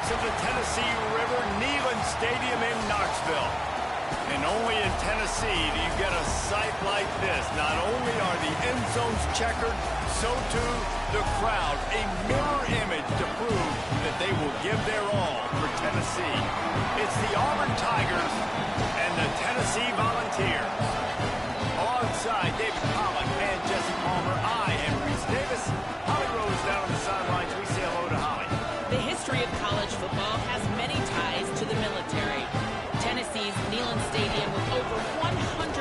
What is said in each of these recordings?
banks of the Tennessee River, Neyland Stadium in Knoxville. And only in Tennessee do you get a sight like this. Not only are the end zones checkered, so too the crowd. A mirror image to prove that they will give their all for Tennessee. It's the Auburn Tigers and the Tennessee Volunteers. Alongside David Pollack and Jesse Palmer, I am Reese Davis. Holly Rose down on the sidelines. We say hello to Holly. The history of college football has many ties to the military. Tennessee's Neyland Stadium, with over 101,000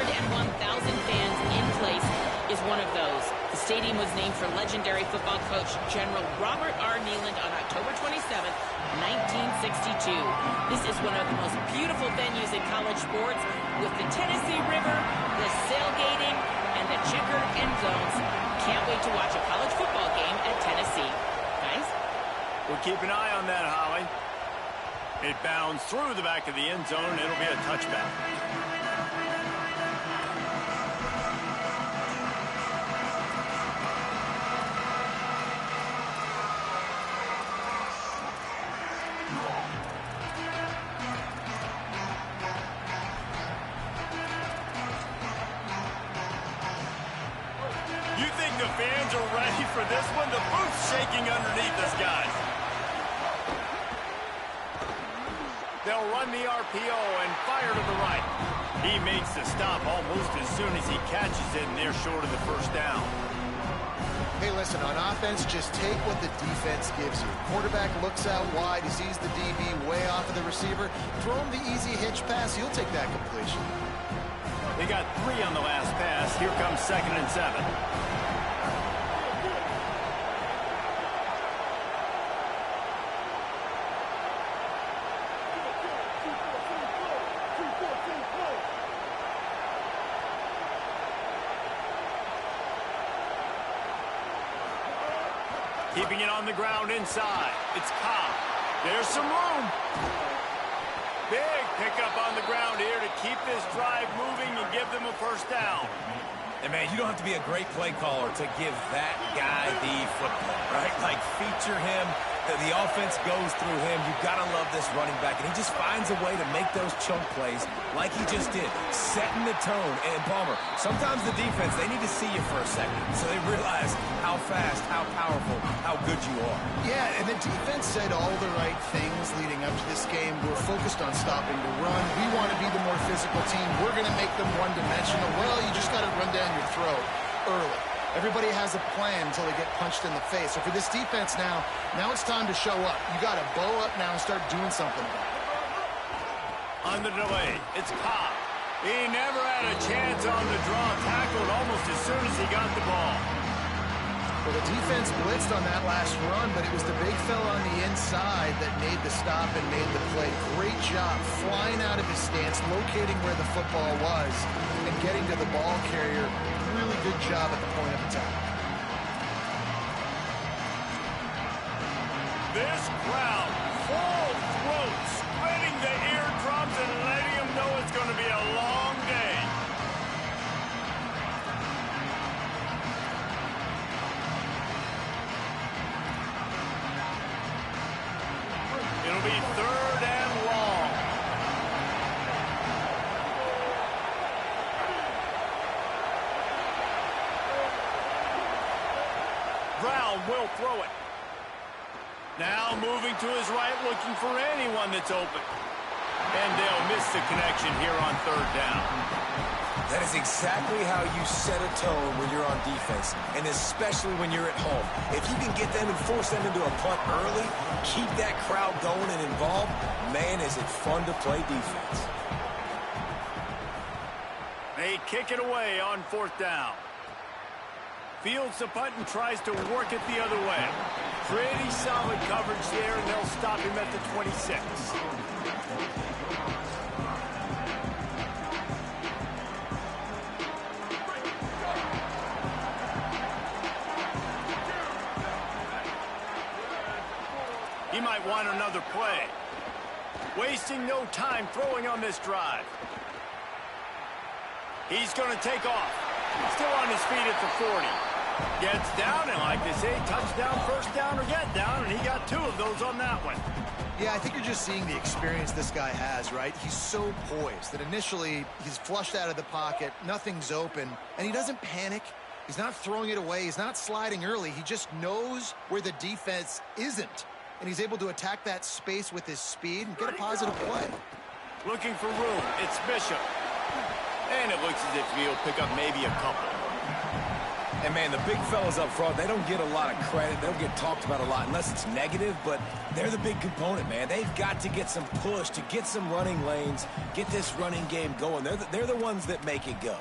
fans in place, is one of those. The stadium was named for legendary football coach General Robert R. Neyland on October 27, 1962. This is one of the most beautiful venues in college sports, with the Tennessee River, the sailgating, and the checkered end zones. Can't wait to watch a college football game at Tennessee. Guys? We'll keep an eye on that, Holly. It bounds through the back of the end zone, and it'll be a touchback. You think the fans are ready for this one? The boot's shaking underneath us, guys. They'll run the RPO and fire to the right. He makes the stop almost as soon as he catches it, and they're short of the first down. Hey, listen, on offense, just take what the defense gives you. Quarterback looks out wide. He sees the DB way off of the receiver. Throw him the easy hitch pass. He'll take that completion. They got 3 on the last pass. Here comes 2nd and 7. Keeping it on the ground inside. It's Cobb. There's some room. Big pickup on the ground here to keep this drive moving and give them a first down. And, man, you don't have to be a great play caller to give that guy the football, right? Like, feature him. The offense goes through him. You've got to love this running back. And he just finds a way to make those chunk plays like he just did, setting the tone. And, Palmer, sometimes the defense, they need to see you for a second so they realize how fast, how powerful, how good you are. Yeah, and the defense said all the right things leading up to this game. We're focused on stopping the run. We want to be the more physical team. We're going to make them one-dimensional. Well, you just got to run down your throat early. Everybody has a plan until they get punched in the face. So for this defense now it's time to show up. You got to bow up now and start doing something about it. On the delay, it's Cobb. He never had a chance on the draw, tackled almost as soon as he got the ball. Well, the defense blitzed on that last run, but it was the big fella on the inside that made the stop and made the play. Great job flying out of his stance, locating where the football was, and getting to the ball carrier. Really good job at the point of attack. This crowd, full throat, spreading the eardrums and letting them know it's going to be a long day. It'll be 3rd and long. Brown will throw it. Now moving to his right, looking for anyone that's open. And they'll miss the connection here on 3rd down. That is exactly how you set a tone when you're on defense, and especially when you're at home. If you can get them and force them into a punt early, keep that crowd going and involved, man, is it fun to play defense. They kick it away on 4th down. Fields the punt and tries to work it the other way. Pretty solid coverage there, and they'll stop him at the 26. He might want another play. Wasting no time throwing on this drive. He's going to take off. Still on his feet at the 40. Gets down, and like they say, touchdown, first down, or get down, and he got 2 of those on that one. Yeah, I think you're just seeing the experience this guy has, right? He's so poised that initially he's flushed out of the pocket, nothing's open, and he doesn't panic. He's not throwing it away. He's not sliding early. He just knows where the defense isn't, and he's able to attack that space with his speed and get a positive play. Looking for room. It's Bishop. And it looks as if he'll pick up maybe a couple. And, man, the big fellas up front, they don't get a lot of credit. They don't get talked about a lot unless it's negative, but they're the big component, man. They've got to get some push, to get some running lanes, get this running game going. They're the ones that make it go.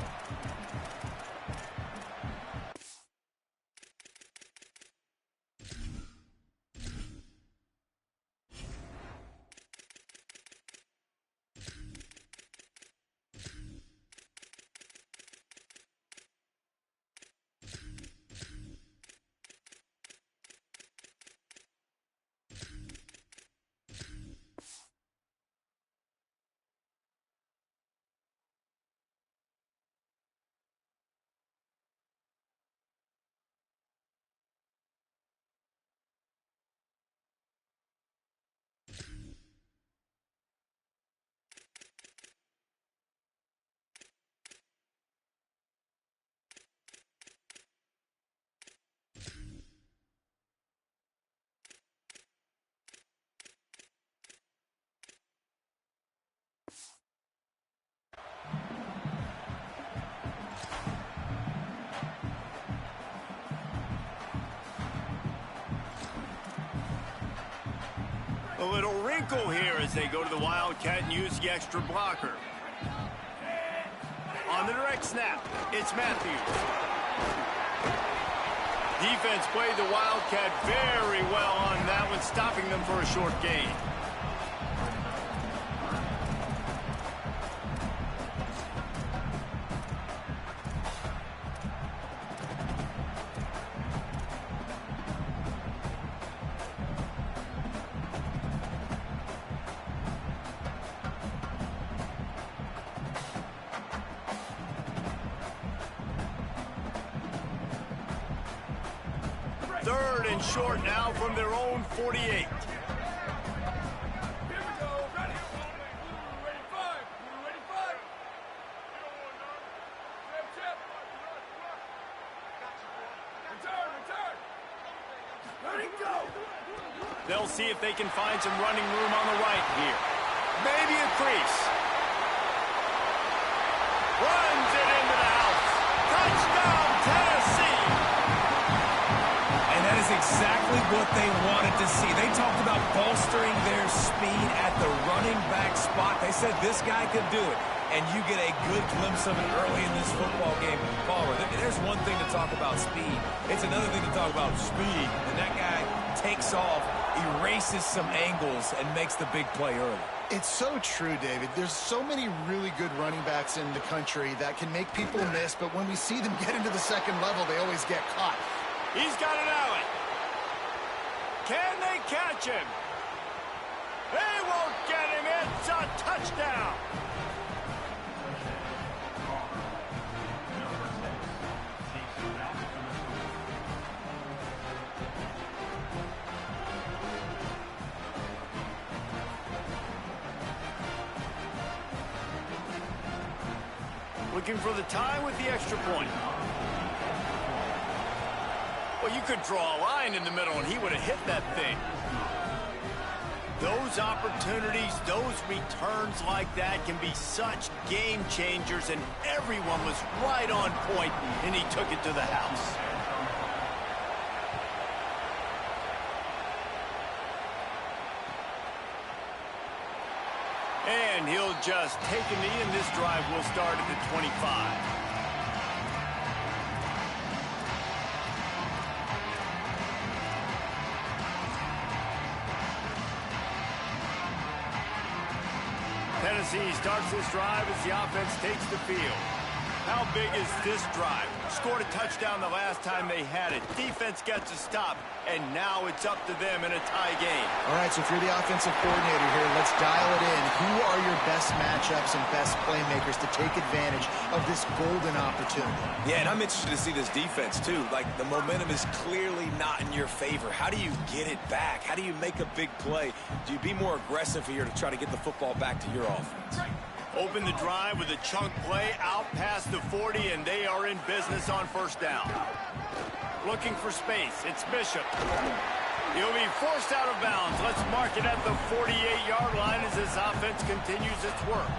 A little wrinkle here as they go to the Wildcat and use the extra blocker. On the direct snap, it's Matthews. Defense played the Wildcat very well on that one, stopping them for a short gain. Third and short now from their own 48. They'll see if they can find some running room on the right here. Maybe a crease. Runs it into the house. Touchdown, Tennessee. And that is exactly what they wanted to see. They talked about bolstering their speed at the running back spot. They said this guy could do it. And you get a good glimpse of it early in this football game. Palmer, there's one thing to talk about speed. It's another thing to talk about speed. And that guy takes off, erases some angles, and makes the big play early. It's so true, David. There's so many really good running backs in the country that can make people miss, but when we see them get into the second level, they always get caught. He's got an alley. Can they catch him? They won't get him. It's a touchdown. Looking for the tie with the extra point. Well, you could draw a line in the middle, and he would have hit that thing. Those opportunities, those returns like that can be such game changers, and everyone was right on point, and he took it to the house. And he'll just take a knee, and this drive will start at the 25. Tennessee starts this drive as the offense takes the field. How big is this drive? Scored a touchdown the last time they had it. Defense gets a stop, and now it's up to them in a tie game. All right, so if you're the offensive coordinator here, let's dial it in. Who are your best matchups and best playmakers to take advantage of this golden opportunity? Yeah, and I'm interested to see this defense, too. Like, the momentum is clearly not in your favor. How do you get it back? How do you make a big play? Do you be more aggressive here to try to get the football back to your offense? Open the drive with a chunk play out past the 40, and they are in business on first down. Looking for space. It's Bishop. He'll be forced out of bounds. Let's mark it at the 48-yard line as this offense continues its work.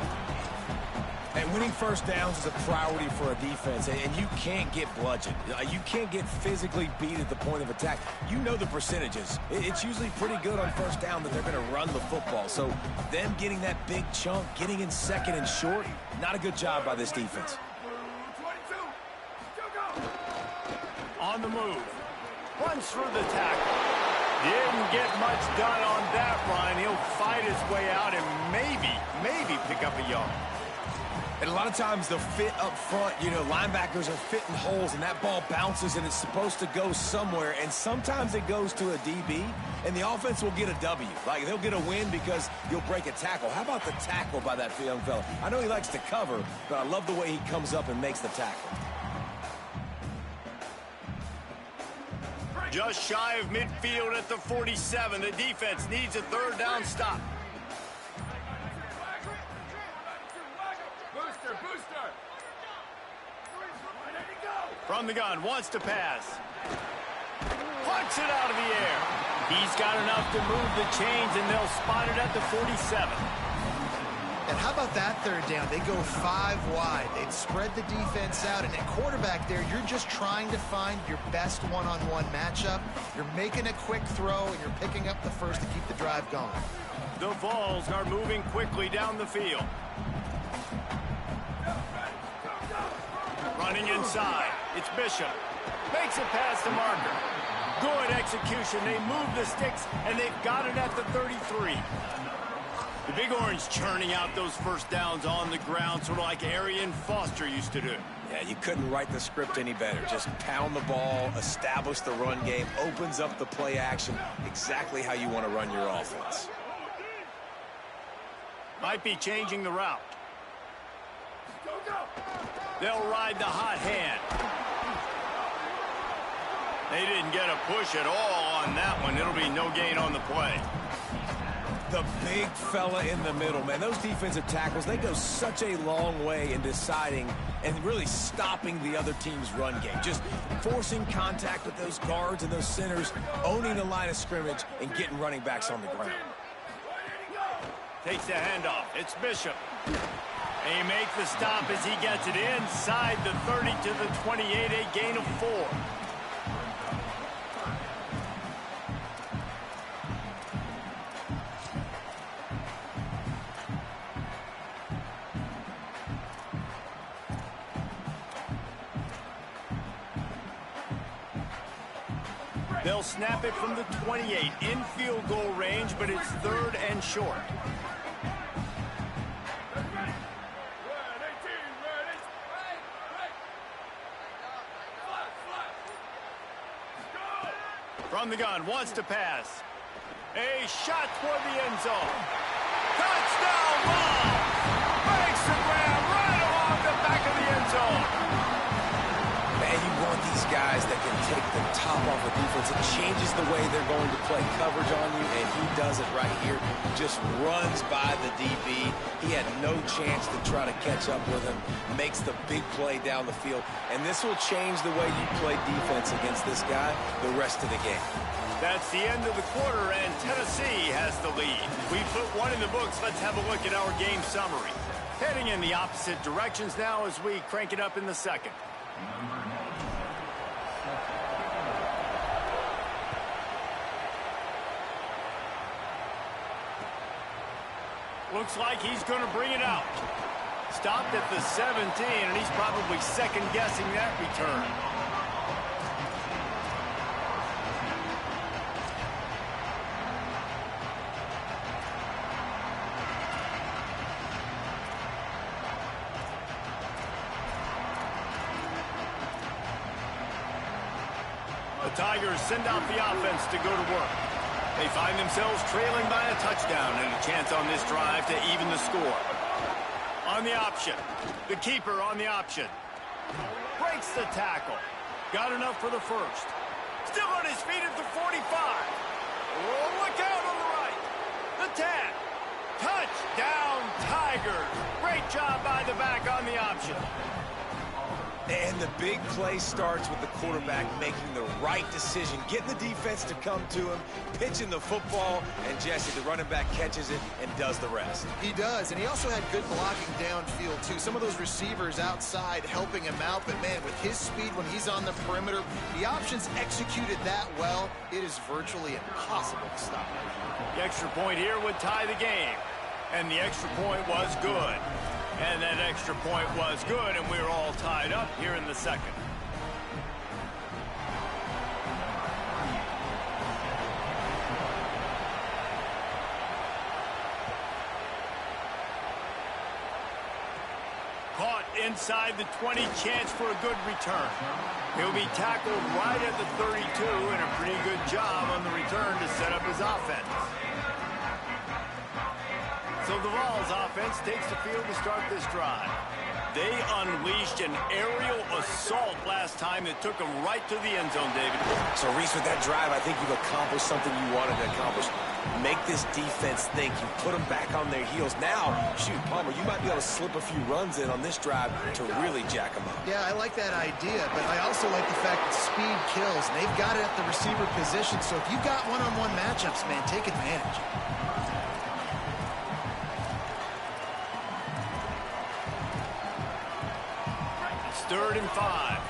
And winning first downs is a priority for a defense, and you can't get bludgeoned. You can't get physically beat at the point of attack. You know the percentages. It's usually pretty good on first down that they're going to run the football. So them getting that big chunk, getting in second and short, not a good job by this defense. On the move. Runs through the tackle. Didn't get much done on that run. He'll fight his way out and maybe pick up a yard. And a lot of times the fit up front, you know, linebackers are fitting holes, and that ball bounces, and it's supposed to go somewhere, and sometimes it goes to a DB, and the offense will get a W. Like, they'll get a win because you'll break a tackle. How about the tackle by that young fella? I know he likes to cover, but I love the way he comes up and makes the tackle. Just shy of midfield at the 47. The defense needs a third down stop. From the gun, wants to pass. Punts it out of the air. He's got enough to move the chains, and they'll spot it at the 47. And how about that third down? They go 5 wide. They'd spread the defense out, and at quarterback there, you're just trying to find your best one-on-one matchup. You're making a quick throw, and you're picking up the first to keep the drive going. The Vols are moving quickly down the field. Running inside. It's Bishop. Makes it past the marker. Good execution. They move the sticks, and they've got it at the 33. The Big Orange churning out those first downs on the ground, sort of like Arian Foster used to do. Yeah, you couldn't write the script any better. Just pound the ball, establish the run game, opens up the play action, exactly how you want to run your offense. Might be changing the route. They'll ride the hot hand. They didn't get a push at all on that one. It'll be no gain on the play. The big fella in the middle, man. Those defensive tackles, they go such a long way in deciding and really stopping the other team's run game. Just forcing contact with those guards and those centers, owning the line of scrimmage, and getting running backs on the ground. Takes the handoff. It's Bishop. They make the stop as he gets it inside the 30 to the 28, a gain of 4. They'll snap it from the 28 in field goal range, but it's 3rd and short. From the gun, wants to pass. A shot toward the end zone. Touchdown ball! Makes the grab right along the back of the end zone. Man, you want these guys that can take the top off the defense. It changes the way they're going to play coverage on you, and he does it right here. Just runs by the DB. He had no chance to try to catch up with him. Makes the big play down the field. And this will change the way you play defense against this guy the rest of the game. That's the end of the quarter, and Tennessee has the lead. We put one in the books. Let's have a look at our game summary. Heading in the opposite directions now as we crank it up in the second. Looks like he's going to bring it out. Stopped at the 17, and he's probably second-guessing that return. Tigers send out the offense to go to work. They find themselves trailing by a touchdown and a chance on this drive to even the score. On the option. The keeper on the option. Breaks the tackle. Got enough for the first. Still on his feet at the 45. Oh, look out on the right. The 10. Touchdown, Tigers. Great job by the back on the option. And the big play starts with the quarterback making the right decision, getting the defense to come to him, pitching the football, and Jesse, the running back, catches it and does the rest. He does, and he also had good blocking downfield, too. Some of those receivers outside helping him out, but, man, with his speed when he's on the perimeter, the options executed that well, it is virtually impossible to stop him. The extra point here would tie the game, and the extra point was good. And that extra point was good, and we were all tied up here in the second. Caught inside the 20, chance for a good return. He'll be tackled right at the 32, and a pretty good job on the return to set up his offense. So the Vols offense takes the field to start this drive. They unleashed an aerial assault last time that took them right to the end zone, David. So, Reese, with that drive, I think you've accomplished something you wanted to accomplish. Make this defense think. You put them back on their heels. Now, shoot, Palmer, you might be able to slip a few runs in on this drive to really jack them up. Yeah, I like that idea, but I also like the fact that speed kills, and they've got it at the receiver position. So if you've got one-on-one matchups, man, take advantage. Third and 5.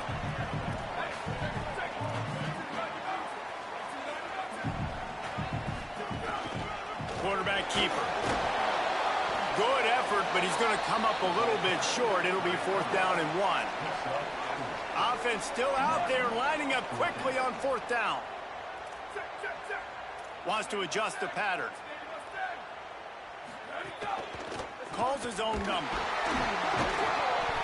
Quarterback keeper. Good effort, but he's going to come up a little bit short. It'll be 4th down and 1. Offense still out there, lining up quickly on 4th down. Wants to adjust the pattern. Calls his own number.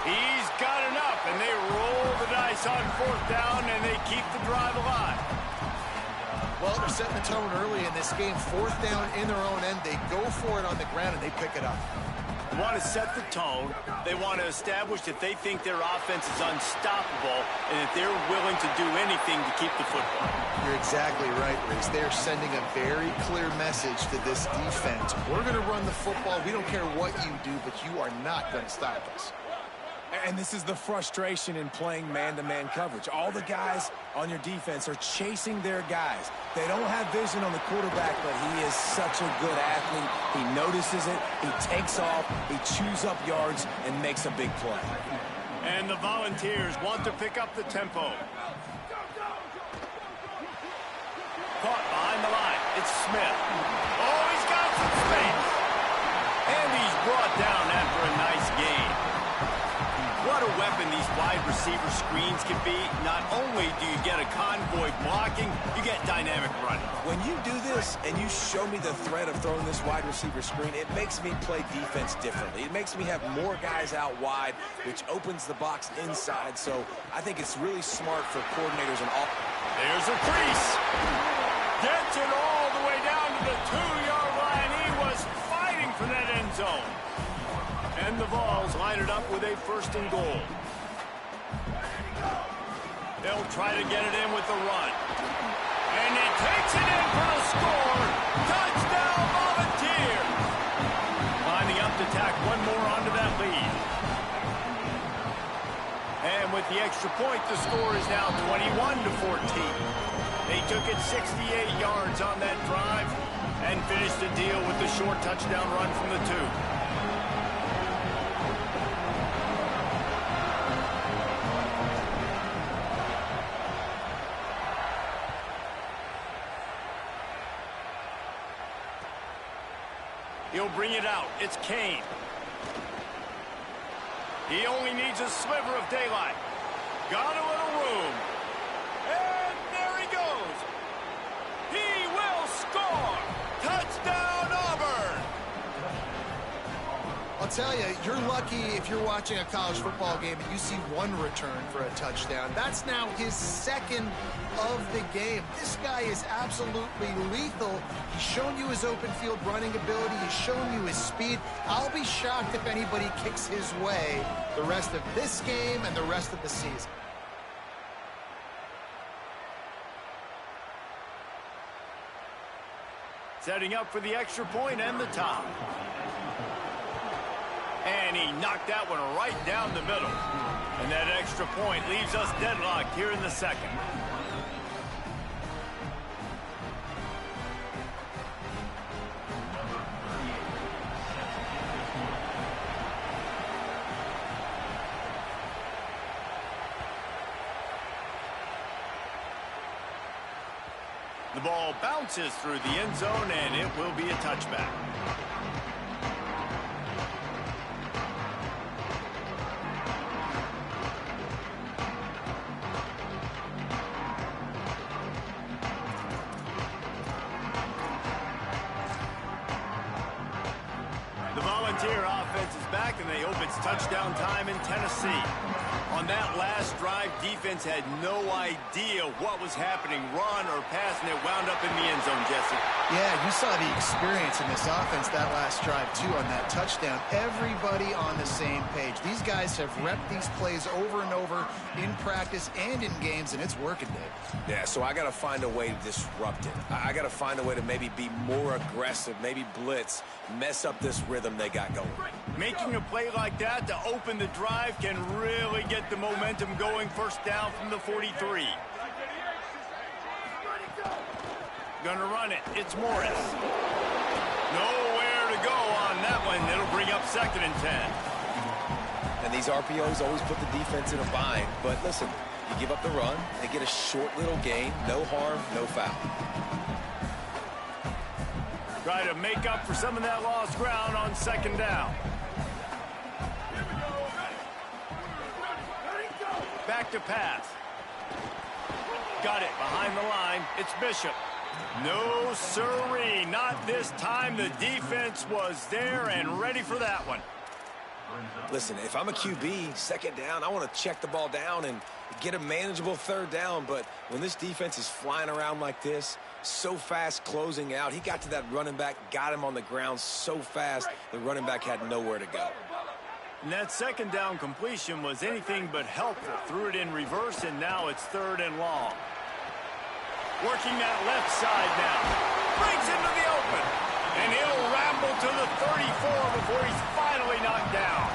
He's got enough, and they roll the dice on 4th down, and they keep the drive alive. Well, they're setting the tone early in this game. 4th down in their own end. They go for it on the ground, and they pick it up. They want to set the tone. They want to establish that they think their offense is unstoppable and that they're willing to do anything to keep the football. You're exactly right, Reese. They're sending a very clear message to this defense. We're going to run the football. We don't care what you do, but you are not going to stop us. And this is the frustration in playing man-to-man coverage. All the guys on your defense are chasing their guys. They don't have vision on the quarterback, but he is such a good athlete. He notices it, he takes off, he chews up yards, and makes a big play. And the Volunteers want to pick up the tempo. Caught behind the line. It's Smith. Oh, he's got some space. And he's brought down after a nice gain. What a weapon these wide receiver screens can be. Not only do you get a convoy blocking, you get dynamic running. When you do this and you show me the threat of throwing this wide receiver screen, it makes me play defense differently. It makes me have more guys out wide, which opens the box inside. So I think it's really smart for coordinators and all. There's a crease. Gets it all the way down to the 2-yard line. He was fighting for that end zone. And the Vols line it up with a 1st and goal. They'll try to get it in with the run. And he takes it in for the score. Touchdown, Volunteers. Lining up to tack one more onto that lead. And with the extra point, the score is now 21-14. They took it 68 yards on that drive and finished the deal with the short touchdown run from the 2. He'll bring it out. It's Kane. He only needs a sliver of daylight. Got a little room. And there he goes. He will score. Touchdown, Auburn. I'll tell you, you're lucky if you're watching a college football game and you see one return for a touchdown. That's now his second of the game. This guy is absolutely lethal. He's shown you his open field running ability. He's shown you his speed. I'll be shocked if anybody kicks his way the rest of this game and the rest of the season. Setting up for the extra point and the tie. And he knocked that one right down the middle. And that extra point leaves us deadlocked here in the second. The ball bounces through the end zone, and it will be a touchback. The Volunteer offense is back, and they hope it's touchdown time in Tennessee. On that last drive, defense had no idea what was happening, run or pass, and it wound up in the end zone, Jesse. Yeah, you saw the experience in this offense that last drive, too, on that touchdown. Everybody on the same page. These guys have repped these plays over and over in practice and in games, and it's working, Dave. Yeah, so I got to find a way to disrupt it. I got to find a way to maybe be more aggressive, maybe blitz, mess up this rhythm they got going. Making a play like that to open the drive can really get the momentum going. First down from the 43. Gonna run it. It's Morris. Nowhere to go on that one. It'll bring up 2nd and 10. And these RPOs always put the defense in a bind. But listen, you give up the run, they get a short little gain, no harm, no foul. Try to make up for some of that lost ground on 2nd down. Back to pass. Got it behind the line. It's Bishop. No siree, not this time. The defense was there and ready for that one. Listen, if I'm a QB, 2nd down, I want to check the ball down and get a manageable 3rd down. But when this defense is flying around like this, so fast closing out, he got to that running back, got him on the ground so fast, the running back had nowhere to go. And that 2nd down completion was anything but helpful. Threw it in reverse, and now it's 3rd and long. Working that left side now. Breaks into the open. And he'll ramble to the 34 before he's finally knocked down.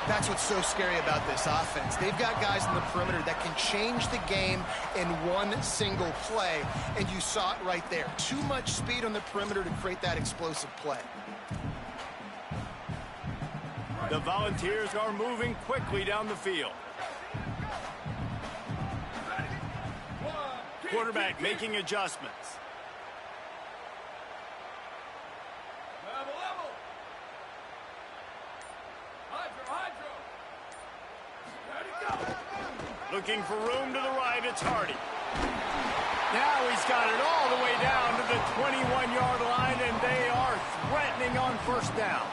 That's what's so scary about this offense. They've got guys in the perimeter that can change the game in one single play. And you saw it right there. Too much speed on the perimeter to create that explosive play. The Volunteers are moving quickly down the field. Quarterback making adjustments. Looking for room to the right, it's Hardy. Now he's got it all the way down to the 21-yard line, and they are threatening on 1st down.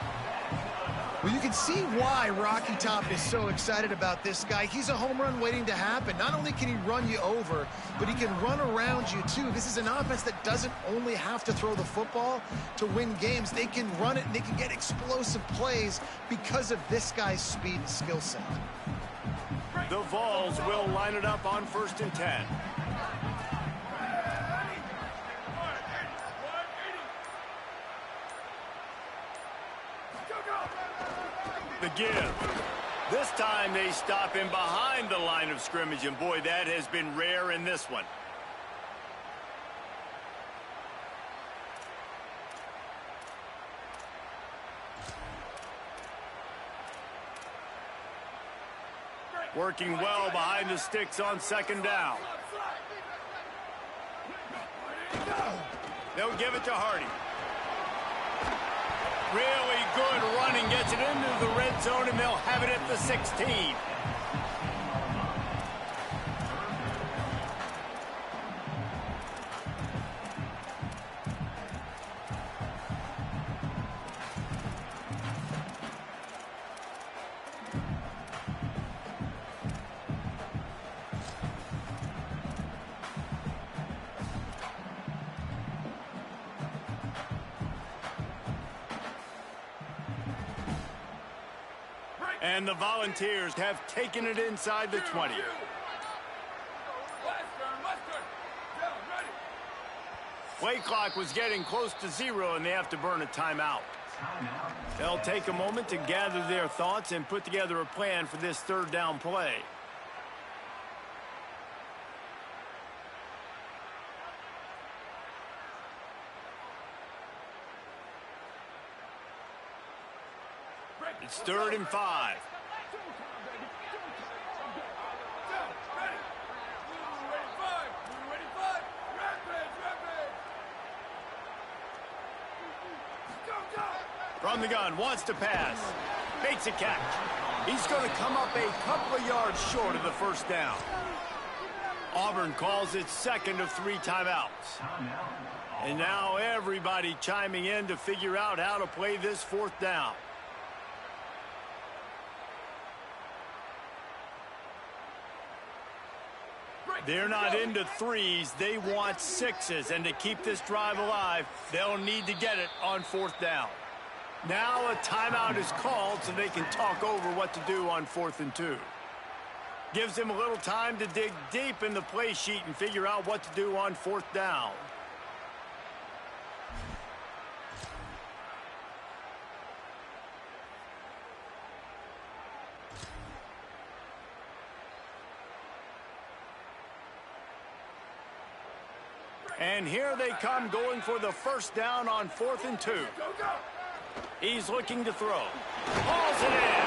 Well, you can see why Rocky Top is so excited about this guy. He's a home run waiting to happen. Not only can he run you over, but he can run around you, too. This is an offense that doesn't only have to throw the football to win games. They can run it, and they can get explosive plays because of this guy's speed and skill set. The Vols will line it up on 1st and 10. The give. This time they stop him behind the line of scrimmage, and boy, that has been rare in this one. Working well behind the sticks on 2nd down. They'll give it to Hardy. Really good running, gets it into the red zone, and they'll have it at the 16. And the Volunteers have taken it inside the 20. Play clock was getting close to 0, and they have to burn a timeout. They'll take a moment to gather their thoughts and put together a plan for this third down play. It's 3rd and 5. From the gun, wants to pass. Makes a catch. He's going to come up a couple of yards short of the first down. Auburn calls it 2nd of 3 timeouts. And now everybody chiming in to figure out how to play this 4th down. They're not into 3s. They want 6s. And to keep this drive alive, they'll need to get it on 4th down. Now a timeout is called so they can talk over what to do on 4th and 2. Gives them a little time to dig deep in the play sheet and figure out what to do on 4th down. And here they come going for the first down on 4th and 2. He's looking to throw. Hauls it in.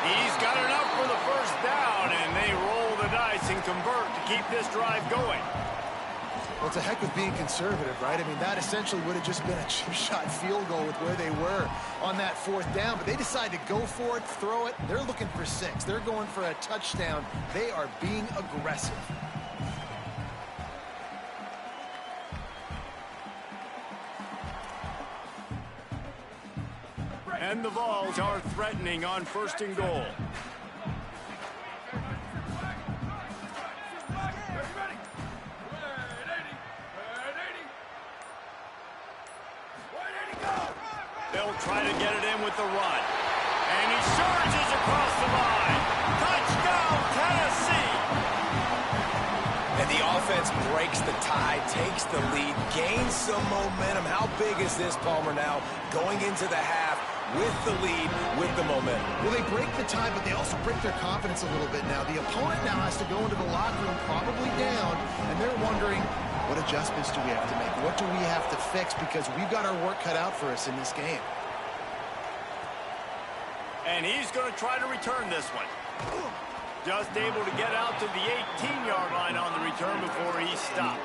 He's got enough for the first down, and they roll the dice and convert to keep this drive going. Well, it's a heck of being conservative, right? I mean, that essentially would have just been a chip shot field goal with where they were on that 4th down. But they decide to go for it, throw it. They're looking for 6. They're going for a touchdown. They are being aggressive. And the Vols are threatening on 1st and goal. They'll try to get it in with the run. And he surges across the line. Touchdown, Tennessee! And the offense breaks the tie, takes the lead, gains some momentum. How big is this, Palmer, now going into the half with the lead, with the momentum? Well, they break the tie, but they also break their confidence a little bit now. The opponent now has to go into the locker room probably down, and they're wondering, what adjustments do we have to make? What do we have to fix? Because we've got our work cut out for us in this game. And he's going to try to return this one. Just able to get out to the 18-yard line on the return before he stopped.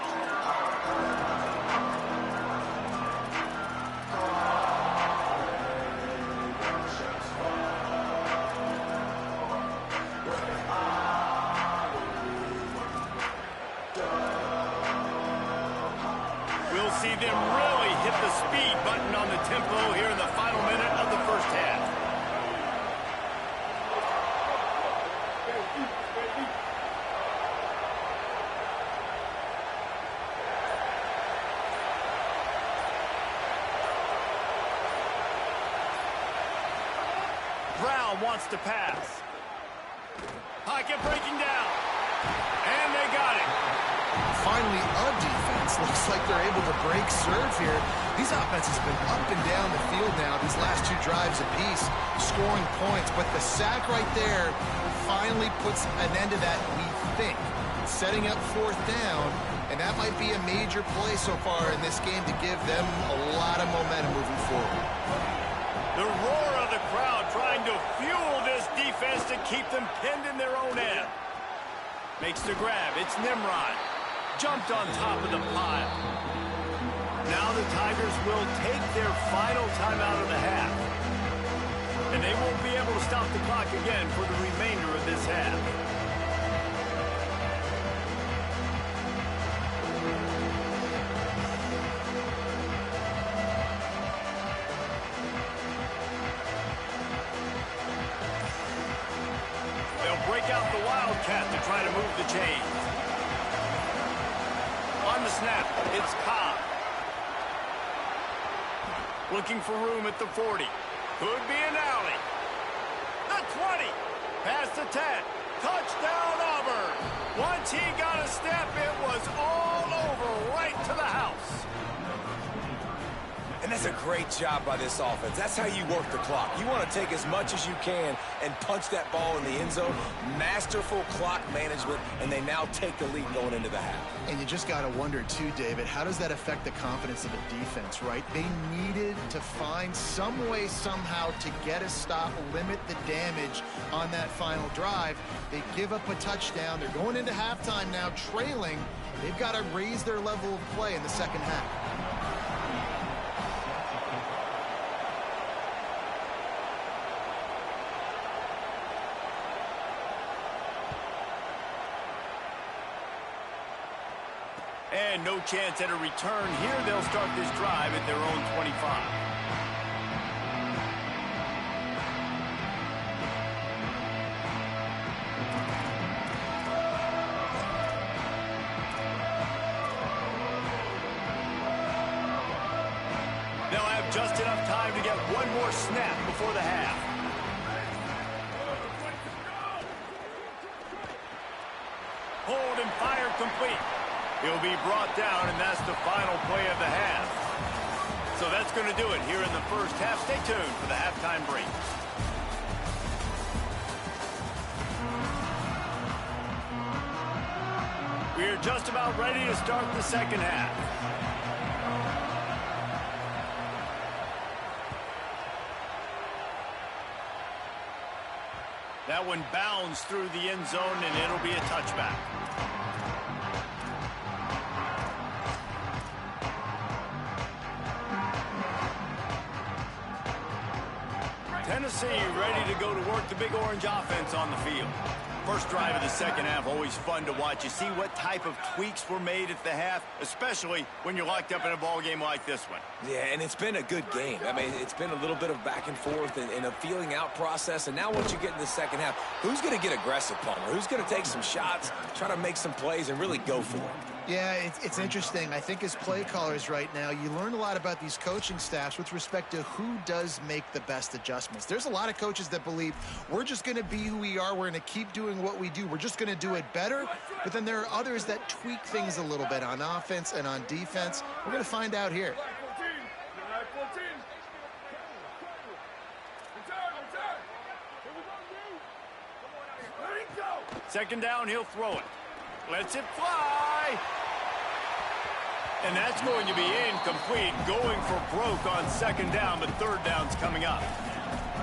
We'll see them really hit the speed button on the tempo here in the final minute of the first half. Brown wants to pass. Pocket breaking down. And they got it. Finally, a defense looks like they're able to break serve here. These offenses have been up and down the field now these last 2 drives apiece, scoring points. But the sack right there finally puts an end to that, we think. Setting up 4th down, and that might be a major play so far in this game to give them a lot of momentum moving forward. The roar of the crowd trying to fuel this defense to keep them pinned in their own end. Makes the grab. It's Nimrod. Jumped on top of the pile. Now the Tigers will take their final timeout of the half. And they won't be able to stop the clock again for the remainder of this half. Break out the Wildcat to try to move the chains. On the snap, it's Cobb. Looking for room at the 40. Could be an alley. The 20. Past the 10. Touchdown, Auburn. Once he got a step, it was all over, right to the house. And that's a great job by this offense. That's how you work the clock. You want to take as much as you can and punch that ball in the end zone. Masterful clock management, and they now take the lead going into the half. And you just got to wonder, too, David, how does that affect the confidence of the defense, right? They needed to find some way, somehow, to get a stop, limit the damage on that final drive. They give up a touchdown. They're going into halftime now, trailing. They've got to raise their level of play in the second half. And no chance at a return here. They'll start this drive at their own 25. They'll have just enough time to get one more snap before the half. Hold and fire complete. He'll be brought down, and that's the final play of the half. So that's going to do it here in the first half. Stay tuned for the halftime break. We're just about ready to start the second half. That one bounds through the end zone, and it'll be a touchback. Tennessee ready to go to work, the Big Orange offense on the field. First drive of the second half, always fun to watch. You see what type of tweaks were made at the half, especially when you're locked up in a ball game like this one. Yeah, and it's been a good game. I mean, it's been a little bit of back and forth and a feeling out process. And now once you get in the second half, who's going to get aggressive, Palmer? Who's going to take some shots, try to make some plays, and really go for it? Yeah, it's interesting. I think as play callers right now, you learn a lot about these coaching staffs with respect to who does make the best adjustments. There's a lot of coaches that believe we're just going to be who we are. We're going to keep doing what we do. We're just going to do it better. But then there are others that tweak things a little bit on offense and on defense. We're going to find out here. Second down, he'll throw it. Lets it fly. And that's going to be incomplete. Going for broke on second down, but third down's coming up.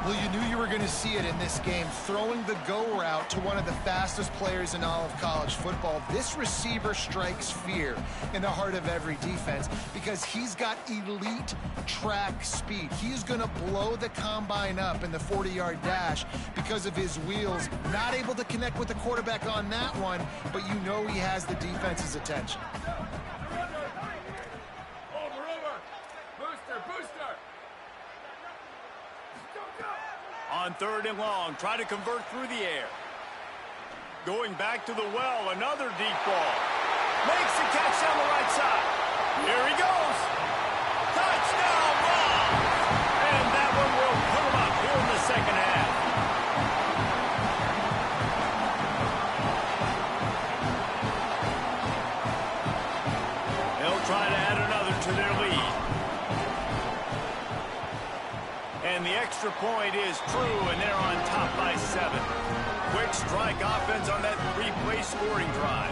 Well, you knew you were going to see it in this game. Throwing the go route to one of the fastest players in all of college football. This receiver strikes fear in the heart of every defense because he's got elite track speed. He's going to blow the combine up in the 40-yard dash because of his wheels. Not able to connect with the quarterback on that one, but you know he has the defense's attention. On third and long, try to convert through the air. Going back to the well, another deep ball. Makes the catch down the right side. Here he goes. Touchdown ball. And that one will put him up here in the second half. They'll try to add another to their lead. And the extra point is true, and they're on top by 7. Quick strike offense on that 3-play scoring drive.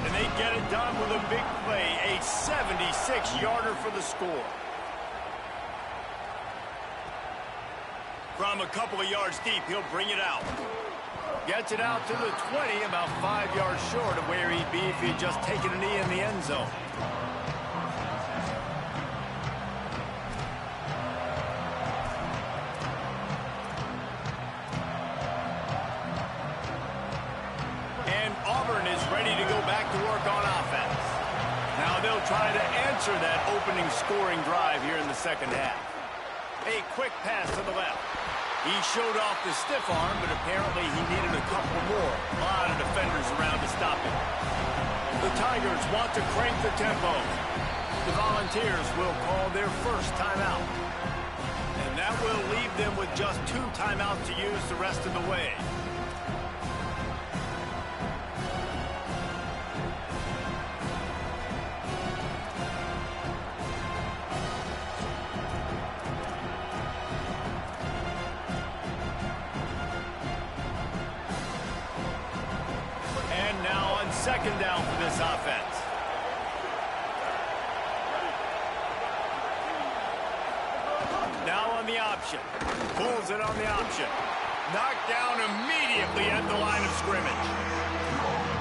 And they get it done with a big play, a 76-yarder for the score. From a couple of yards deep, he'll bring it out. Gets it out to the 20, about 5 yards short of where he'd be if he'd just taken a knee in the end zone. Try to answer that opening scoring drive here in the second half. A quick pass to the left. He showed off the stiff arm, but apparently he needed a couple more. A lot of defenders around to stop him. The Tigers want to crank the tempo. The Volunteers will call their first timeout. And that will leave them with just 2 timeouts to use the rest of the way. And now on 2nd down for this offense. Now on the option. Pulls it on the option. Knocked down immediately at the line of scrimmage.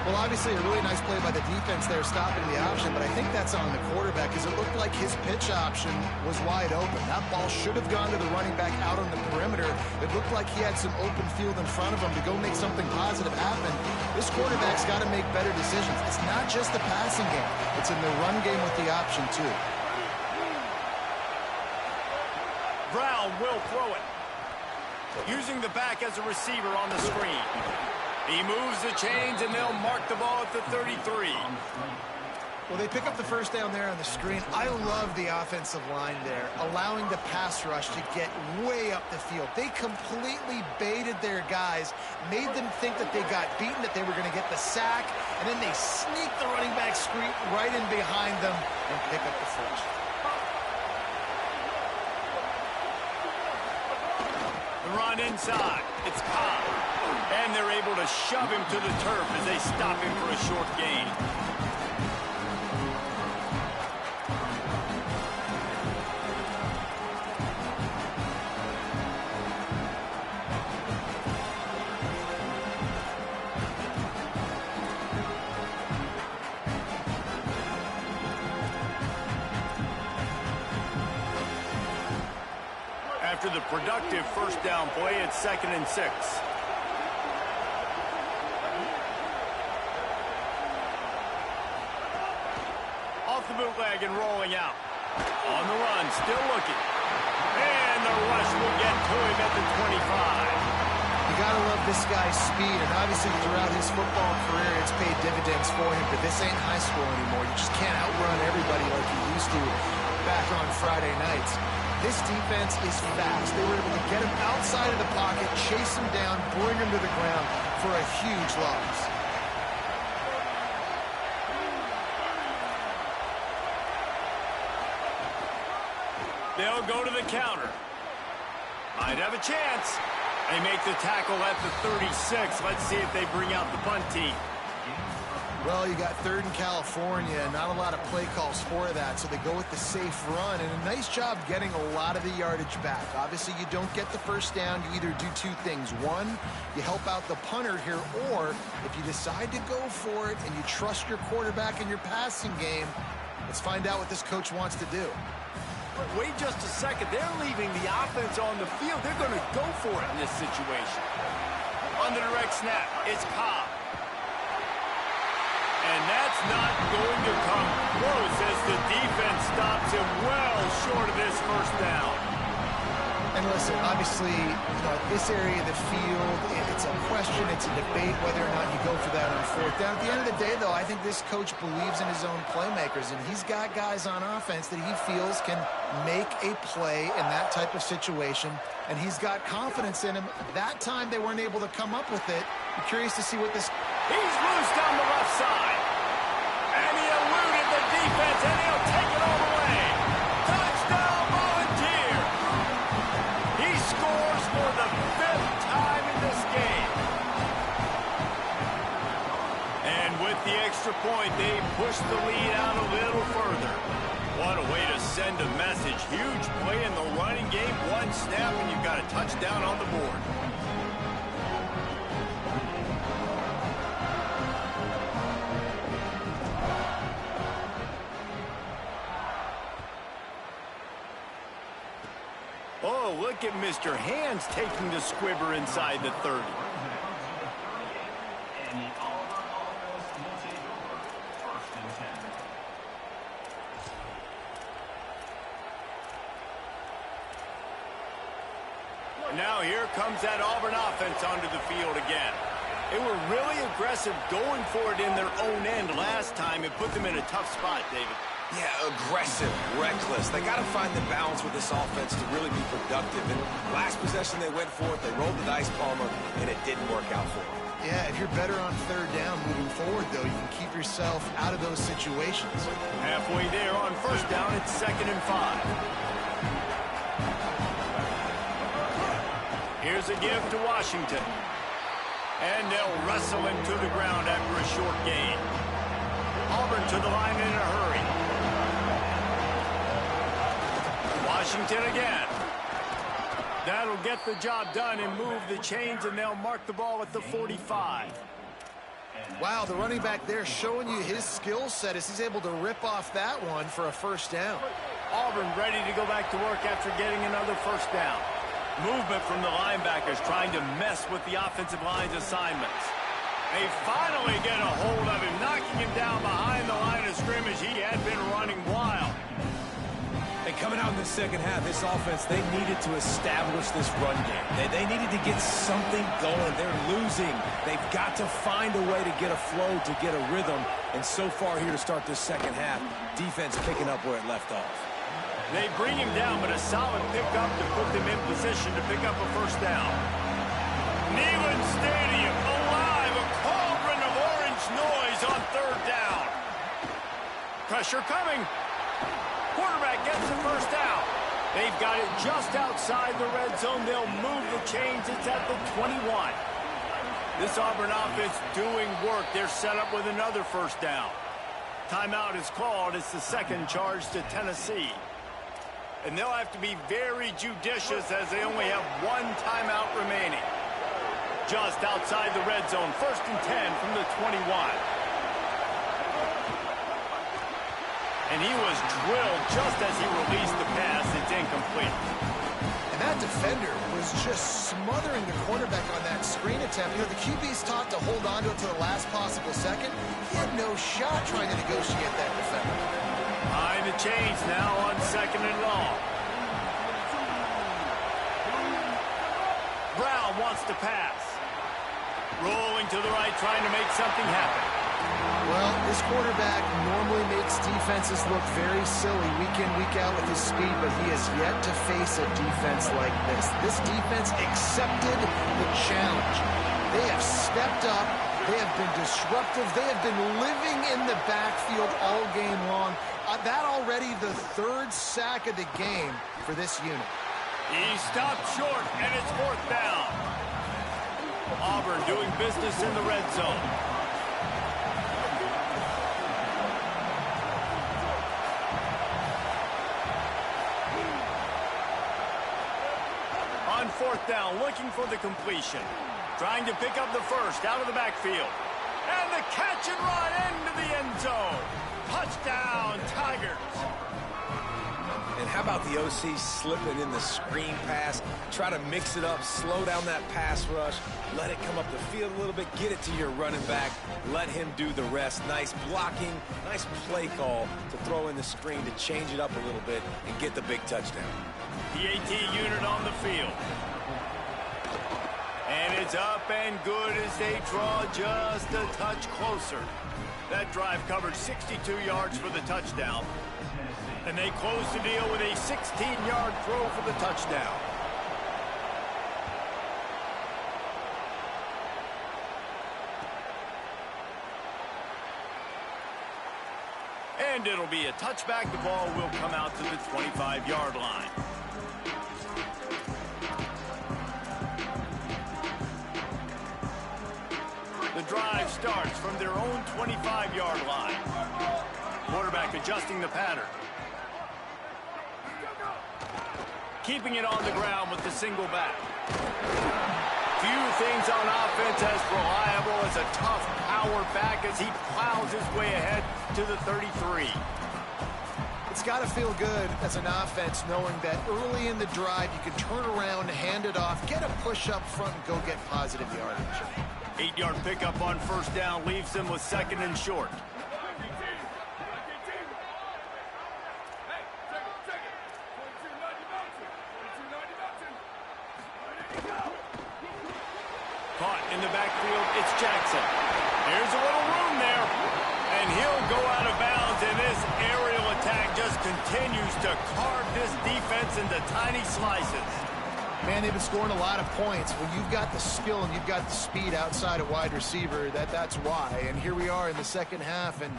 Well, obviously a really nice play by the defense there stopping the option, but I think that's on the quarterback because it looked like his pitch option was wide open. That ball should have gone to the running back out on the perimeter. It looked like he had some open field in front of him to go make something positive happen. This quarterback's got to make better decisions. It's not just the passing game. It's in the run game with the option, too. Brown will throw it. Using the back as a receiver on the screen. He moves the chains, and they'll mark the ball at the 33. Well, they pick up the first down there on the screen. I love the offensive line there, allowing the pass rush to get way up the field. They completely baited their guys, made them think that they got beaten, that they were going to get the sack, and then they sneak the running back screen right in behind them and pick up the first. The run inside. It's Cobb. And they're able to shove him to the turf as they stop him for a short gain. After the productive first down play, it's 2nd and 6. Off the bootleg and rolling out. On the run, still looking. And the rush will get to him at the 25. You gotta love this guy's speed, and obviously throughout his football career, it's paid dividends for him, but this ain't high school anymore. You just can't outrun everybody like you used to back on Friday nights. This defense is fast. They were able to get him outside of the pocket, chase him down, bring him to the ground for a huge loss. They'll go to the counter. Might have a chance. They make the tackle at the 36. Let's see if they bring out the punt team. Well, you got 3rd and California, not a lot of play calls for that, so they go with the safe run, and a nice job getting a lot of the yardage back. Obviously, you don't get the first down. You either do 2 things. One, you help out the punter here, or if you decide to go for it and you trust your quarterback in your passing game, let's find out what this coach wants to do. Wait just a second. They're leaving the offense on the field. They're going to go for it in this situation. On the direct snap, it's Cobb. And that's not going to come close as the defense stops him well short of this first down. And listen, obviously, at this area of the field, it's a question, it's a debate whether or not you go for that on 4th down. At the end of the day, though, I think this coach believes in his own playmakers, and he's got guys on offense that he feels can make a play in that type of situation, and he's got confidence in him. That time they weren't able to come up with it. I'm curious to see what this... He's loose down the left side. And he eluded the defense, and he'll take it all the way. Touchdown, Volunteer. He scores for the 5th time in this game. And with the extra point, they push the lead out a little further. What a way to send a message. Huge play in the running game. 1 snap, and you've got a touchdown on the board. Oh, look at Mr. Hands taking the squibber inside the 30. Now here comes that Auburn offense onto the field again. They were really aggressive going for it in their own end last time and put them in a tough spot, David. Yeah, aggressive, reckless. They got to find the balance with this offense to really be productive. And last possession they went for it, they rolled the dice, Palmer, and it didn't work out for them. Yeah, if you're better on third down moving forward, though, you can keep yourself out of those situations. Halfway there on first down, it's 2nd and 5. Here's a give to Washington. And they'll wrestle him to the ground after a short gain. Auburn to the line in a hurry. Washington again. That'll get the job done and move the chains, and they'll mark the ball at the 45. Wow, the running back there showing you his skill set as he's able to rip off that one for a first down. Auburn ready to go back to work after getting another first down. Movement from the linebackers trying to mess with the offensive line's assignments. They finally get a hold of him, knocking him down behind the line of scrimmage. He had been running wild. And coming out in the second half, this offense, they needed to establish this run game. They needed to get something going. They're losing. They've got to find a way to get a flow, to get a rhythm. And so far here to start this second half, defense picking up where it left off. They bring him down, but a solid pickup to put them in position to pick up a first down. Neyland Stadium alive, a cauldron of orange noise on third down. Pressure coming. Quarterback gets the first down. They've got it just outside the red zone. They'll move the chains. It's at the 21. This Auburn offense doing work. They're set up with another first down. Timeout is called. It's the second charge to Tennessee. And they'll have to be very judicious as they only have one timeout remaining. Just outside the red zone. 1st and 10 from the 21. And he was drilled just as he released the pass. It's incomplete. And that defender was just smothering the quarterback on that screen attempt. You know, the QB's taught to hold on to it to the last possible second. He had no shot trying to negotiate that defender. Behind the chains now on 2nd and long. Brown wants to pass. Rolling to the right, trying to make something happen. Well, this quarterback normally makes defenses look very silly week in, week out with his speed, but he has yet to face a defense like this. This defense accepted the challenge. They have stepped up. They have been disruptive. They have been living in the backfield all game long. That already the 3rd sack of the game for this unit. He stopped short, and it's 4th down. Auburn doing business in the red zone. On 4th down, looking for the completion. Trying to pick up the first out of the backfield. And the catch and run into the end zone. Touchdown, Tigers. And how about the OC slipping in the screen pass? Try to mix it up, slow down that pass rush, let it come up the field a little bit, get it to your running back, let him do the rest. Nice blocking, nice play call to throw in the screen to change it up a little bit and get the big touchdown. PAT unit on the field. And it's up and good as they draw just a touch closer. That drive covered 62 yards for the touchdown. And they close the deal with a 16-yard throw for the touchdown. And it'll be a touchback. The ball will come out to the 25-yard line. The drive starts from their own 25-yard line. Quarterback adjusting the pattern. Keeping it on the ground with the single back. Few things on offense as reliable as a tough power back as he plows his way ahead to the 33. It's got to feel good as an offense knowing that early in the drive you can turn around, hand it off, get a push up front, and go get positive yardage. 8-yard pickup on first down leaves them with 2nd and short. Caught in the backfield, it's Jackson. There's a little room there, and he'll go out of bounds, and this aerial attack just continues to carve this defense into tiny slices. Man, they've been scoring a lot of points. When you've got the skill and you've got the speed outside of wide receiver, that's why. And here we are in the second half, and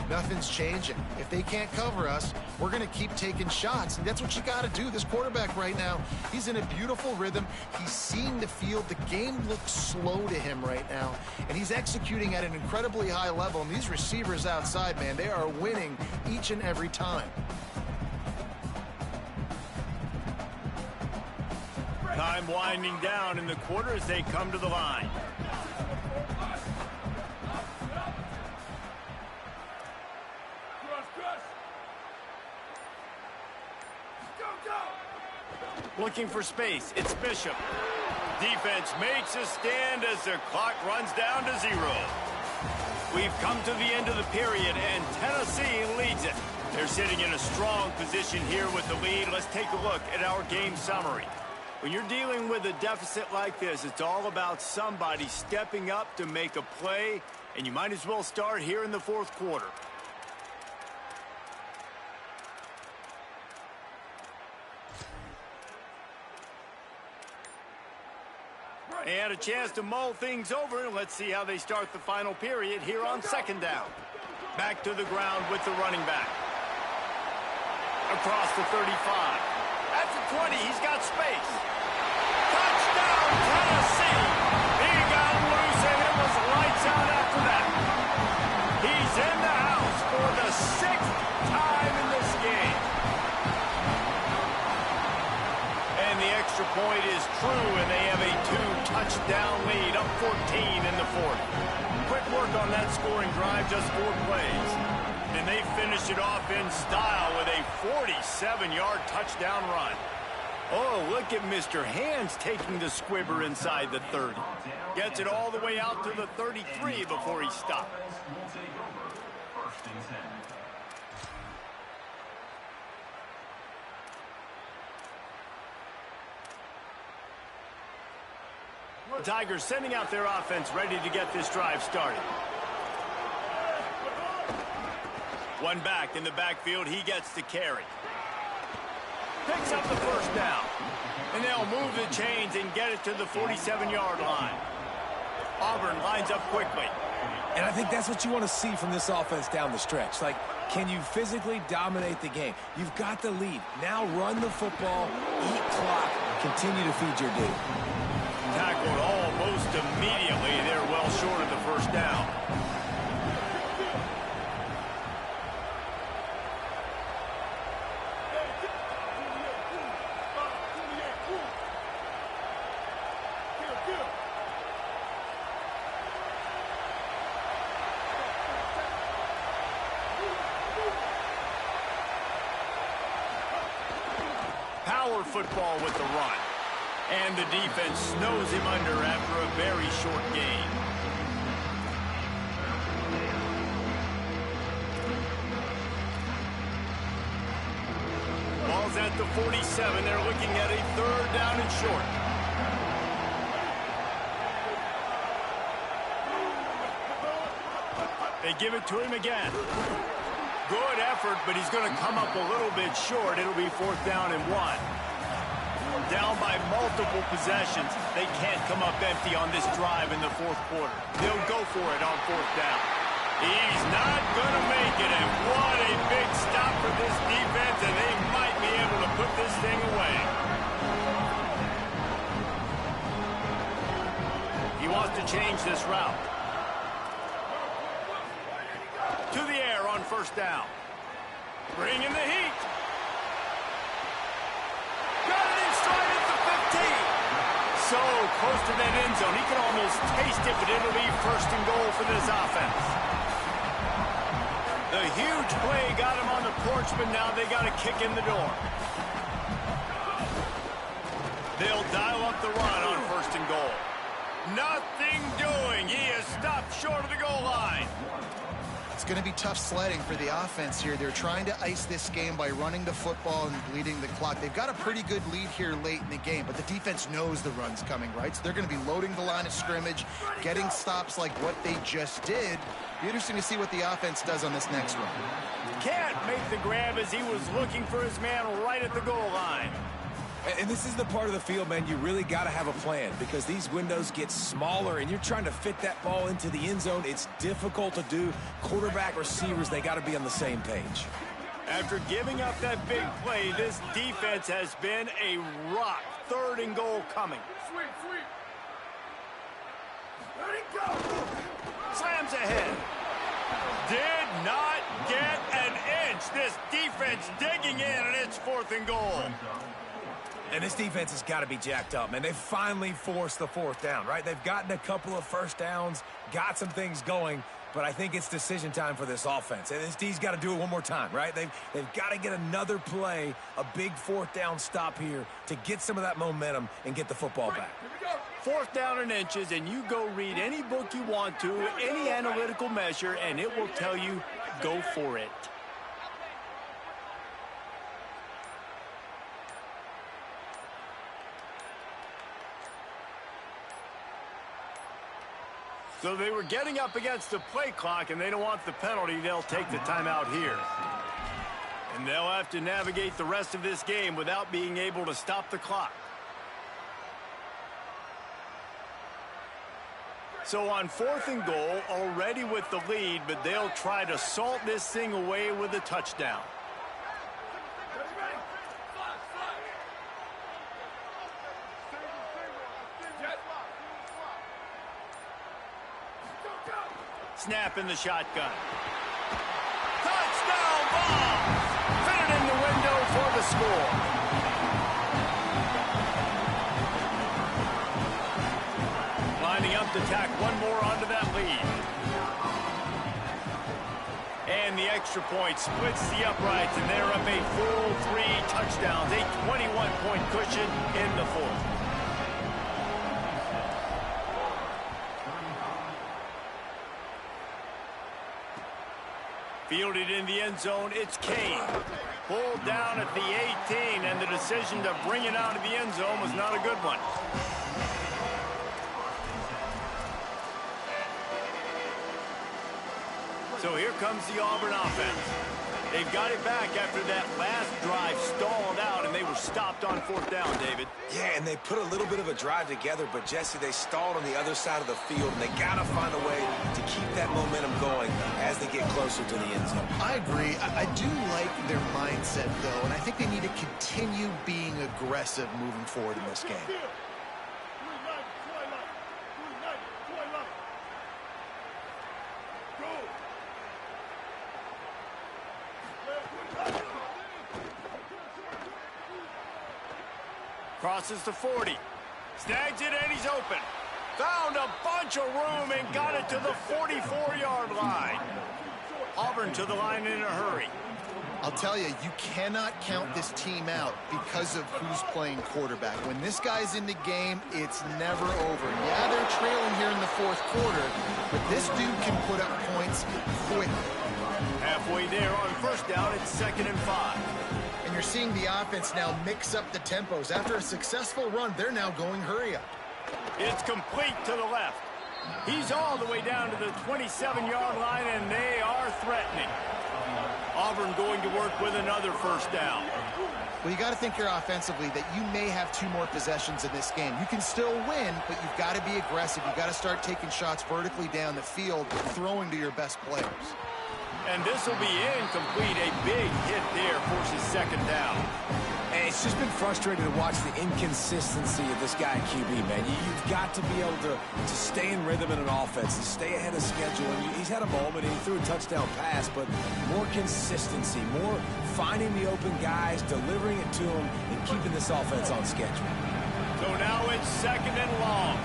nothing's changing. If they can't cover us, we're going to keep taking shots, and that's what you got to do. This quarterback right now, he's in a beautiful rhythm. He's seeing the field. The game looks slow to him right now, and he's executing at an incredibly high level. And these receivers outside, man, they are winning each and every time. Time winding down in the quarter as they come to the line. Looking for space, it's Bishop. Defense makes a stand as the clock runs down to 0. We've come to the end of the period, and Tennessee leads it. They're sitting in a strong position here with the lead. Let's take a look at our game summary. When you're dealing with a deficit like this, it's all about somebody stepping up to make a play, and you might as well start here in the fourth quarter. And a chance to mull things over, and let's see how they start the final period here on second down. Back to the ground with the running back. Across the 35. At the 20, he's got space. Touchdown, Tennessee! He got loose, and it was lights out after that. He's in the house for the 6th time in this game. And the extra point is true, and they have a 2-touchdown lead, up 14 in the fourth. Quick work on that scoring drive, just 4 plays. And they finish it off in style with a 47-yard touchdown run. Oh, look at Mr. Hands taking the squibber inside the 30. Gets it all the way out to the 33 before he stops. The Tigers sending out their offense ready to get this drive started. One back in the backfield, he gets the carry. Picks up the first down. And they'll move the chains and get it to the 47-yard line. Auburn lines up quickly. And I think that's what you want to see from this offense down the stretch. Like, can you physically dominate the game? You've got the lead. Now run the football, eat clock, continue to feed your dude. Tackled almost immediately. They're well short of the first down. Power football with the run. And the defense snows him under after a very short gain. Ball's at the 47. They're looking at a 3rd down and short. They give it to him again. Good effort, but he's going to come up a little bit short. It'll be 4th down and 1. Down by multiple possessions. They can't come up empty on this drive in the fourth quarter. They'll go for it on 4th down. He's not going to make it, and what a big stop for this defense, and they might be able to put this thing away. He wants to change this route. To the air on 1st down. Bring in the heat. Got it in stride at the 15. So close to that end zone. He can almost taste it, but it'll be 1st and goal for this offense. The huge play got him on the porch, but now they got to kick in the door. They'll dial up the run on 1st and goal. Nothing doing. He is stopped short of the goal line. It's going to be tough sledding for the offense here. They're trying to ice this game by running the football and bleeding the clock. They've got a pretty good lead here late in the game, but the defense knows the run's coming, right? So they're going to be loading the line of scrimmage, getting stops like what they just did. Be interesting to see what the offense does on this next run. can't make the grab as he was looking for his man right at the goal line. And this is the part of the field, man, you really got to have a plan because these windows get smaller and you're trying to fit that ball into the end zone. It's difficult to do. Quarterback, receivers, they got to be on the same page. After giving up that big play, this defense has been a rock. 3rd and goal coming. Sweep. Let it go. Slams ahead. Did not get an inch. This defense digging in, and it's 4th and goal. And this defense has got to be jacked up, man. They've finally forced the 4th down, right? They've gotten a couple of first downs, got some things going, but I think it's decision time for this offense. And this D's got to do it one more time, right? They've got to get another play, a big 4th down stop here to get some of that momentum and get the football back. 4th down and inches, and you go read any book you want to, any analytical measure, and it will tell you, go for it. So they were getting up against the play clock, and they don't want the penalty. They'll take the timeout here. And they'll have to navigate the rest of this game without being able to stop the clock. So on 4th and goal, already with the lead, but they'll try to salt this thing away with a touchdown. Snap in the shotgun. Touchdown ball! Fit it in the window for the score. Lining up to tack one more onto that lead. And the extra point splits the uprights, and they're up a full 3 touchdowns. A 21-point cushion in the 4th. Fielded in the end zone, it's Kane. Pulled down at the 18, and the decision to bring it out of the end zone was not a good one. So here comes the Auburn offense. They've got it back after that last drive stalled out, and they were stopped on 4th down, David. Yeah, and they put a little bit of a drive together, but, Jesse, they stalled on the other side of the field, and they got to find a way to keep that momentum going as they get closer to the end zone. I agree. I do like their mindset, though, and I think they need to continue being aggressive moving forward in this game. Crosses the 40. Snags it, and he's open. Found a bunch of room and got it to the 44-yard line. Auburn to the line in a hurry. I'll tell you, you cannot count this team out because of who's playing quarterback. When this guy's in the game, it's never over. Yeah, they're trailing here in the 4th quarter, but this dude can put up points quickly. Halfway there on 1st down, it's 2nd and 5. And you're seeing the offense now mix up the tempos. After a successful run, they're now going hurry up. It's complete to the left. He's all the way down to the 27-yard line, and they are threatening. Auburn going to work with another 1st down. Well, you got to think here offensively that you may have 2 more possessions in this game. You can still win, but you've got to be aggressive. You've got to start taking shots vertically down the field, throwing to your best players. And this will be incomplete. A big hit there forces 2nd down. And it's just been frustrating to watch the inconsistency of this guy at QB, man. You've got to be able to stay in rhythm in an offense, to stay ahead of schedule. And he's had a moment, and he threw a touchdown pass, but more consistency, more finding the open guys, delivering it to them, and keeping this offense on schedule. So now it's 2nd and long.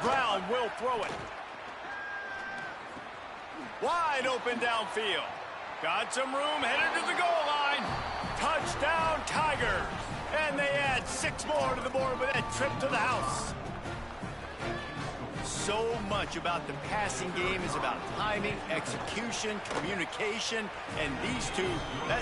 Brown will throw it. Wide open downfield. Got some room, headed to the goal line. Touchdown, Tigers. And they add 6 more to the board with that trip to the house. So much about the passing game is about timing, execution, communication, and these two,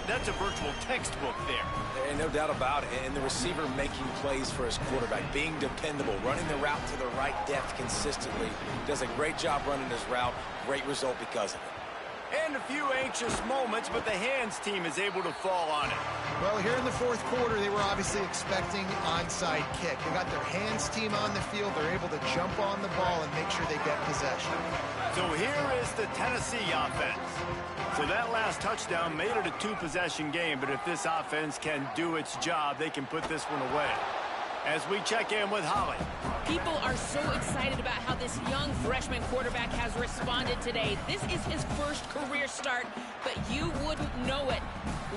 that's a virtual textbook there. And no doubt about it. And the receiver making plays for his quarterback, being dependable, running the route to the right depth consistently. Does a great job running his route. Great result because of it. And a few anxious moments, but the hands team is able to fall on it. Well, here in the fourth quarter, they were obviously expecting onside kick. They got their hands team on the field. They're able to jump on the ball and make sure they get possession. So here is the Tennessee offense. So that last touchdown made it a two-possession game, but if this offense can do its job, they can put this one away. As we check in with Holly. People are so excited about how this young freshman quarterback has responded today. This is his first career start, but you wouldn't know it.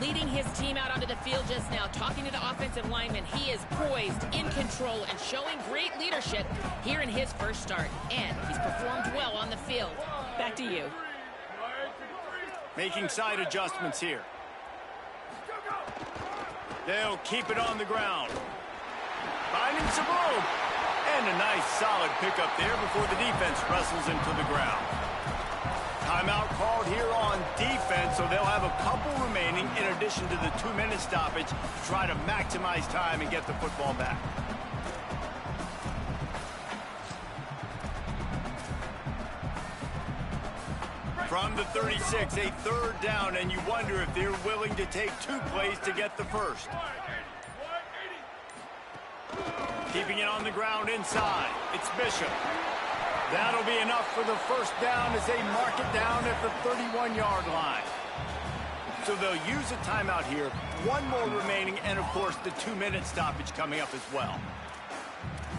Leading his team out onto the field just now, talking to the offensive lineman, he is poised, in control, and showing great leadership here in his first start. And he's performed well on the field. Back to you. Making side adjustments here. They'll keep it on the ground. Finding some room. And a nice solid pickup there before the defense wrestles him to the ground. Timeout called here on defense, so they'll have a couple remaining in addition to the 2-minute stoppage to try to maximize time and get the football back. From the 36, a third down, and you wonder if they're willing to take 2 plays to get the first. Keeping it on the ground inside. It's Bishop. That'll be enough for the first down as they mark it down at the 31-yard line. So they'll use a timeout here. One more remaining, and, of course, the 2-minute stoppage coming up as well.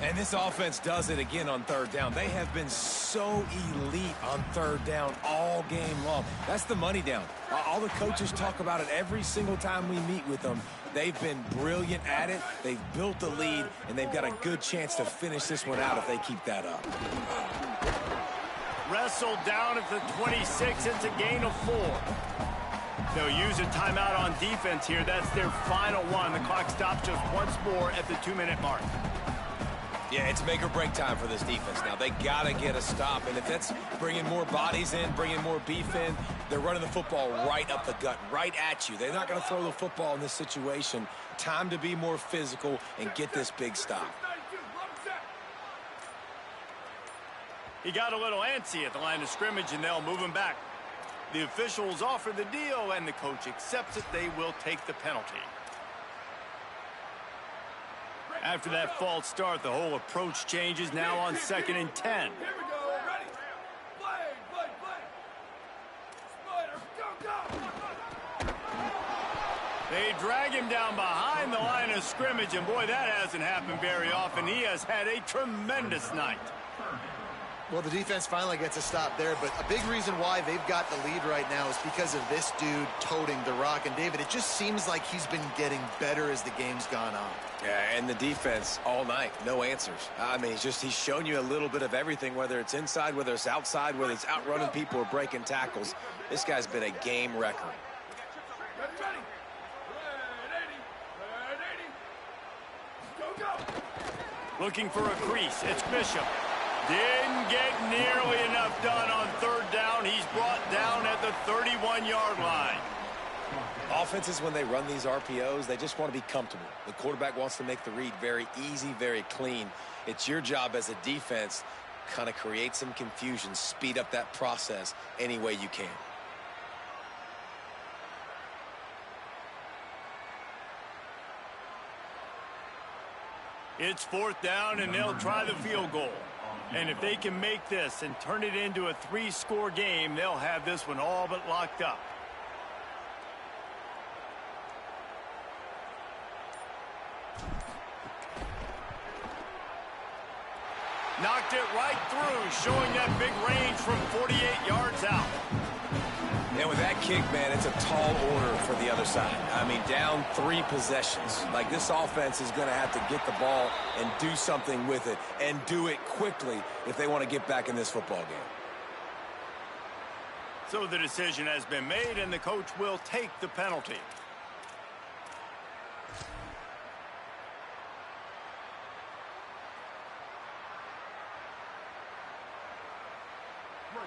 And this offense does it again on third down. They have been so elite on third down all game long. That's the money down. All the coaches talk about it every single time we meet with them. They've been brilliant at it. They've built the lead, and they've got a good chance to finish this one out if they keep that up. Wrestled down at the 26. It's a gain of 4. They'll use a timeout on defense here. That's their final one. The clock stops just once more at the 2-minute mark. Yeah, it's make or break time for this defense now. They got to get a stop, and if that's bringing more bodies in, bringing more beef in, they're running the football right up the gut, right at you. They're not going to throw the football in this situation. Time to be more physical and get this big stop. He got a little antsy at the line of scrimmage, and they'll move him back. The officials offer the deal, and the coach accepts it. They will take the penalty. After that false start, the whole approach changes now on 2nd and 10. They drag him down behind the line of scrimmage, and boy, that hasn't happened very often. He has had a tremendous night. Well, the defense finally gets a stop there, but a big reason why they've got the lead right now is because of this dude toting the rock. And, David, it just seems like he's been getting better as the game's gone on. Yeah, and the defense all night, no answers. I mean, he's shown you a little bit of everything, whether it's inside, whether it's outside, whether it's outrunning people or breaking tackles. This guy's been a game wrecker. Looking for a crease. It's Bishop. Didn't get nearly enough done on third down. He's brought down at the 31-yard line. Offenses, when they run these RPOs, they just want to be comfortable. The quarterback wants to make the read very easy, very clean. It's your job as a defense, kind of create some confusion, speed up that process any way you can. It's 4th down, and they'll try the field goal. And if they can make this and turn it into a 3-score game, they'll have this one all but locked up. Knocked it right through, showing that big range from 48 yards out. And with that kick, man, it's a tall order for the other side. I mean, down 3 possessions. Like, this offense is going to have to get the ball and do something with it, and do it quickly if they want to get back in this football game. So the decision has been made, and the coach will take the penalty.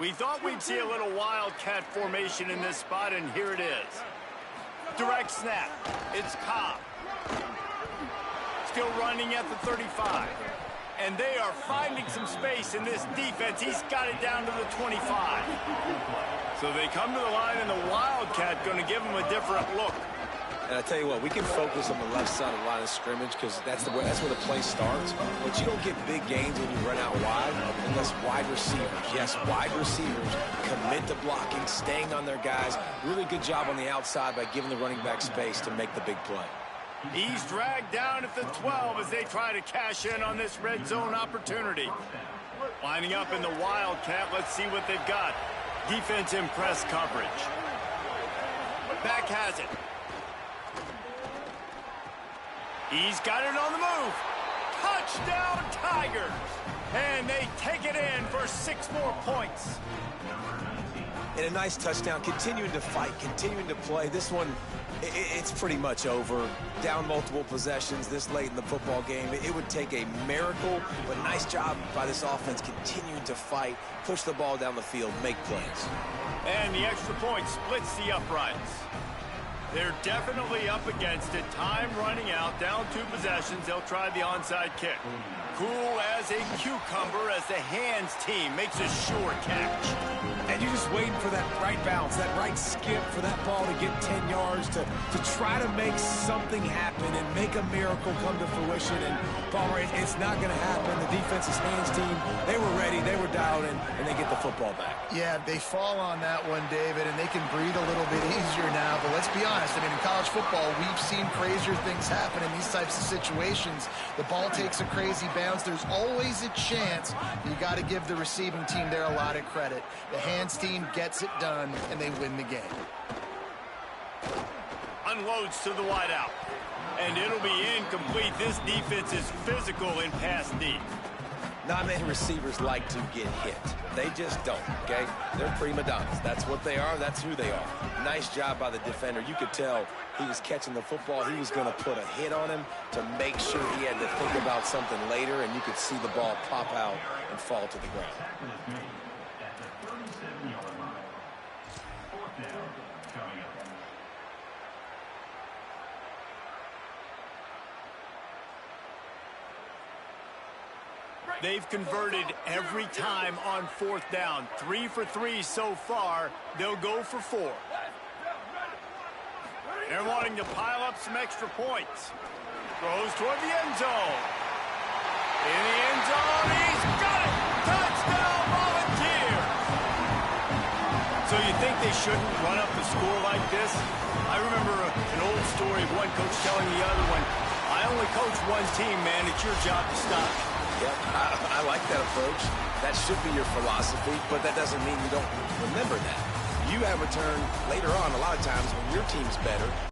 We thought we'd see a little wildcat formation in this spot, and here it is. Direct snap. It's Cobb. Still running at the 35. And they are finding some space in this defense. He's got it down to the 25. So they come to the line, and the Wildcat going to give them a different look. And I tell you what, we can focus on the left side of the line of scrimmage because that's where the play starts. But you don't get big gains when you run out wide unless wide receivers, yes, wide receivers commit to blocking, staying on their guys. Really good job on the outside by giving the running back space to make the big play. He's dragged down at the 12 as they try to cash in on this red zone opportunity. Lining up in the Wildcat, let's see what they've got. Defense in press coverage. Back has it. He's got it on the move. Touchdown, Tigers. And they take it in for 6 more points. And a nice touchdown, continuing to fight, continuing to play. This one, it's pretty much over. Down multiple possessions this late in the football game. It would take a miracle, but nice job by this offense continuing to fight, push the ball down the field, make plays. And the extra point splits the uprights. They're definitely up against it. Time running out, down 2 possessions. They'll try the onside kick. Cool as a cucumber as the hands team makes a sure catch. And you're just waiting for that right bounce, that right skip for that ball to get 10 yards to try to make something happen and make a miracle come to fruition. And, Palmer, it's not going to happen. The defense's hands team, they were ready, they were dialed in, and they get the football back. Yeah, they fall on that one, David, and they can breathe a little bit easier now. But let's be honest. I mean, in college football, we've seen crazier things happen in these types of situations. The ball takes a crazy bounce. There's always a chance. You got to give the receiving team there a lot of credit. The hands team gets it done, and they win the game. Unloads to the wideout. And it'll be incomplete. This defense is physical in pass deep. Not many receivers like to get hit. They just don't, okay? They're prima donnas. That's what they are. That's who they are. Nice job by the defender. You could tell he was catching the football. He was going to put a hit on him to make sure he had to think about something later, and you could see the ball pop out and fall to the ground. They've converted every time on 4th down. 3 for 3 so far. They'll go for 4. They're wanting to pile up some extra points. Throws toward the end zone. In the end zone, he's got it! Touchdown, Volunteers! So you think they shouldn't run up the score like this? I remember an old story of one coach telling the other one, I only coach one team, man. It's your job to stop. Yep, I like that approach. That should be your philosophy, but that doesn't mean you don't remember that. You have a turn later on a lot of times when your team's better.